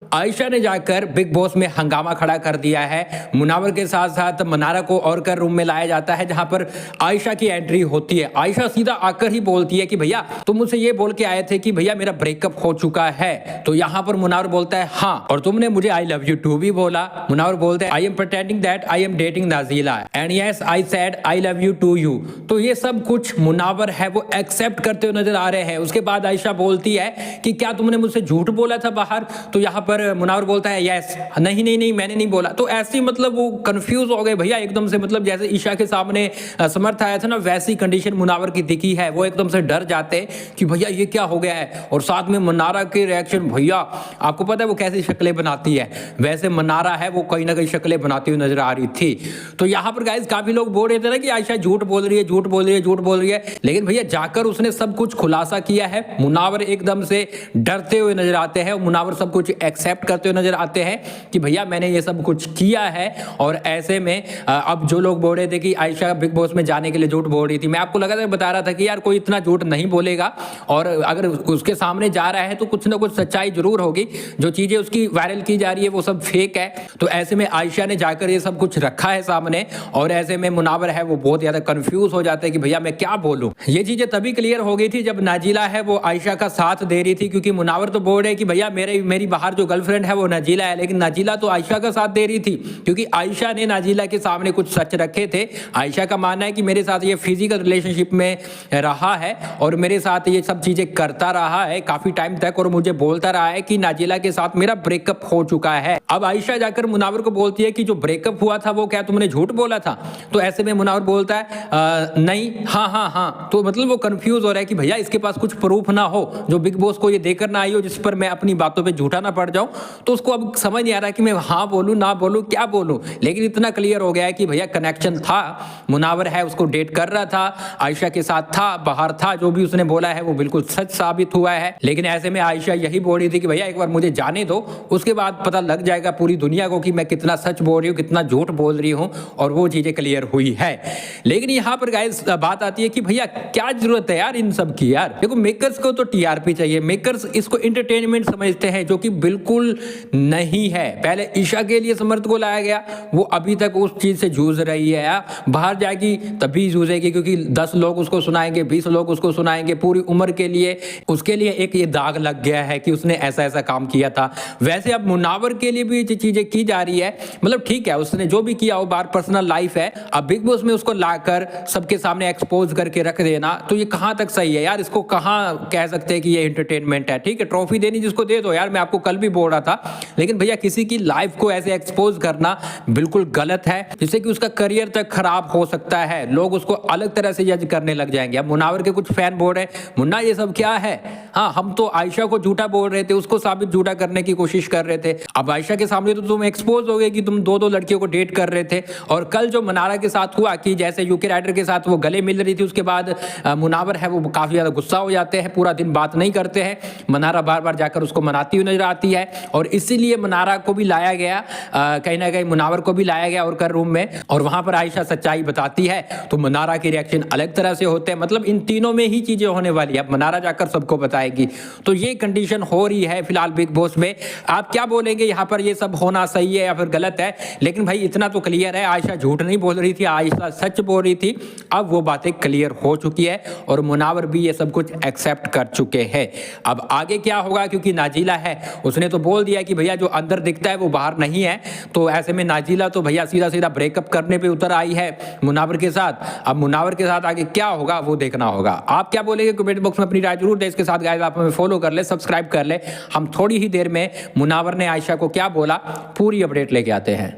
आयशा ने जाकर big boss में हंगामा खड़ा कर दिया है। मुनावर के साथ साथ मनारा को और कर रूम में लाया जाता है जहां पर आयशा की एंट्री होती है। आयशा सीधा आकर ही बोलती है कि भैया तुम मुझसे ये बोल के आए थे कि भैया मेरा ब्रेकअप हो चुका है। तो यहाँ पर मुनावर बोलता है हाँ, और तुमने मुझे आई लव यू टू भी बोला। मुनावर बोलते हैं I am pretending that I am dating Nazila and yes I said I love you to you. तो ये सब कुछ मुनावर है वो एक्सेप्ट करते हुए नजर आ रहे हैं। उसके बाद आयशा बोलती है कि क्या तुमने मुझसे झूठ बोला था बाहर? तो यहाँ पर मुनावर बोलता है यस, नहीं नहीं नहीं मैंने नहीं बोला। तो ऐसी मतलब वो कंफ्यूज हो गए भैया एकदम से। मतलब जैसे ईशा के सामने समर्थ आया था ना, वैसी कंडीशन मुनावर की दिखी है। वो एकदम से डर जाते कि भैया ये क्या हो गया है। और साथ में मनारा के रिएक्शन, भैया आपको पता है वो कैसी शक्लें बनाती है, वैसे मनारा है वो कहीं ना कहीं शक्लें बनाती हुई नजर आ रही थी। तो यहाँ पर गाइस काफी लोग बोल रहे थे ना कि आयशा झूठ बोल रही है, झूठ बोल रही है, झूठ बोल रही है। लेकिन भैया जाकर उसने सब कुछ खुलासा किया है। मुनावर एकदम से डरते हुए नजर आते हैं। मुनावर सब कुछ एक्सेप्ट करते हुए नजर आते हैं कि भैया मैंने ये सब कुछ किया है। और ऐसे में अब जो लोग बोल रहे थे कि आयशा बिग बॉस में जाने के लिए झूठ बोल रही थी, मैं आपको लगातार बता रहा था कि यार कोई इतना झूठ नहीं बोलेगा। और अगर उसके सामने जा रहा है तो कुछ ना कुछ सच्चाई जरूर होगी। जो चीजें उसकी वायरल की जा रही है वो सब फेक है। तो ऐसे में आयशा ने जाकर ये सब कुछ रखा है सामने। और ऐसे में मुनावर है वो बहुत ज्यादा कंफ्यूज हो जाते हैं कि भैया मैं क्या बोलूं। ये चीजें तभी क्लियर हो गई थी जब नाजीला है वो आयशा का साथ दे रही थी। क्योंकि मुनावर तो बोल रहे कि भैया मेरी बाहर जो गर्लफ्रेंड है वो नाजीला है, लेकिन नाजीला तो आयशा का साथ दे रही थी क्योंकि आयशा ने नाजीला के सामने कुछ सच रखे थे। आयशा का मानना है कि मेरे साथ ये फिजिकल रिलेशनशिप में रहा है और मेरे साथ ये सब चीजें करता रहा है काफी टाइम तक, और मुझे बोलता रहा है कि नाजीला के साथ मेरा ब्रेकअप हो चुका है। अब आयशा जाकर मुनावर को बोलती है कि जो ब्रेकअप हुआ था वो क्या तुमने झूठ बोला था? तो ऐसे में मुनावर बोलता है नहीं, हाँ हाँ हाँ। तो मतलब वो कंफ्यूज हो रहा है कि भैया इसके पास कुछ प्रूफ ना हो जो बिग बॉस को ये देकर ना आई हो, जिस पर मैं अपनी बातों पे झूठा ना पड़ जाऊं। तो उसको अब समझ नहीं आ रहा कि मैं हाँ बोलूं ना बोलूं, क्या बोलूं। लेकिन इतना क्लियर हो गया है कि भैया कनेक्शन था, मुनावर है उसको डेट कर रहा था, आयशा के साथ था, बाहर था। जो भी उसने बोला है वो बिल्कुल सच साबित हुआ है। लेकिन ऐसे में आयशा यही बोल रही थी कि भैया एक बार मुझे जाने दो, उसके बाद पता लग जाएगा पूरी दुनिया को कि मैं कितना सच बोल रही हूँ, कितना झूठ बोल रही हूँ। और वो चीजें क्लियर हुई है। लेकिन यहाँ पर गाइस बात आती है कि भैया क्या जरूरत है यार इन सब की। यार देखो मेकर्स को तो टीआरपी चाहिए, मेकर्स इसको एंटरटेनमेंट समझते हैं, जो कि बिल्कुल नहीं है। पहले ईशा के लिए समर्थ को लाया गया, वो अभी तक उस चीज से जूझ रही है। बाहर जाएगी तभी जूझेगी क्योंकि 10 लोग उसको सुनाएंगे, 20 लोग उसको सुनाएंगे पूरी उम्र के लिए। उसके लिए एक ये दाग लग गया है कि उसने ऐसा ऐसा काम किया था। वैसे अब मुनावर के लिए भी चीजें की जा रही है। मतलब ठीक है उसने जो भी किया वो बार पर्सनल लाइफ है। अब बिग बॉस में उसको लाकर सबके सामने एक्सपोज करके रख देना तो ये कहां तक सही है यार? इसको कहां कह सकते हैं कि ये एंटरटेनमेंट है? ठीक है ट्रॉफी देनी जिसको दे दो यार, मैं आपको कल भी बोल रहा था। लेकिन भैया किसी की लाइफ को ऐसे एक्सपोज करना बिल्कुल गलत है, जिससे कि उसका करियर तक खराब हो सकता है। लोग उसको अलग तरह से जज करने लग जाएंगे। अब मुनावर के कुछ फैन बोल रहे हैं मुन्ना ये सब क्या है? हाँ हम तो आयशा को झूठा बोल रहे थे, उसको साबित झूठा करने की कोशिश कर रहे थे। अब आयशा के सामने तो तुम एक्सपोज हो गए कि तुम दो लड़कियों को डेट कर रहे थे। और कल जो मनारा के साथ हुआ कि जैसे यूके राइडर के साथ वो गले मिल रही थी, उसके बाद मुनावर है वो काफी ज्यादा गुस्सा हो जाते हैं, पूरा दिन बात नहीं करते हैं। मनारा बार बार जाकर उसको मनाती हुई नजर आती है और इसीलिए मनारा को भी लाया गया, कहीं ना कहीं मुनावर को भी लाया गया और कर रूम में। और वहां पर आयशा सच्चाई बताती है तो मनारा के रिएक्शन अलग तरह से होते हैं। मतलब इन तीनों में ही चीजें होने वाली है। अब मनारा जाकर सबको बताएगी। तो ये कंडीशन हो रही है फिलहाल बिग बॉस में। आप क्या बोलेंगे यहाँ पर, ये सब होना सही है या फिर गलत है? लेकिन भाई इतना तो क्लियर है आयशा झूठ नहीं बोल रही थी, आयशा सच बोल रही थी। अब वो बातें क्लियर हो चुकी है और मुनावर भी ये सब कुछ एक्सेप्ट कर चुके हैं। अब आगे क्या होगा, क्योंकि नाजीला है उसने तो बोल दिया कि भैया जो अंदर दिखता है वो बाहर नहीं है। तो ऐसे में नाजीला तो भैया सीधा सीधा ब्रेकअप करने पे उतर आई है मुनावर के साथ। अब मुनावर के साथ आगे क्या होगा वो देखना होगा। आप क्या बोलेंगे कमेंट बॉक्स में अपनी राय जरूर दें। इसके साथ गाइस आप हमें फॉलो कर ले, सब्सक्राइब कर ले। हम थोड़ी ही देर में मुनावर ने आयशा को क्या बोला पूरी अपडेट लेके आते हैं।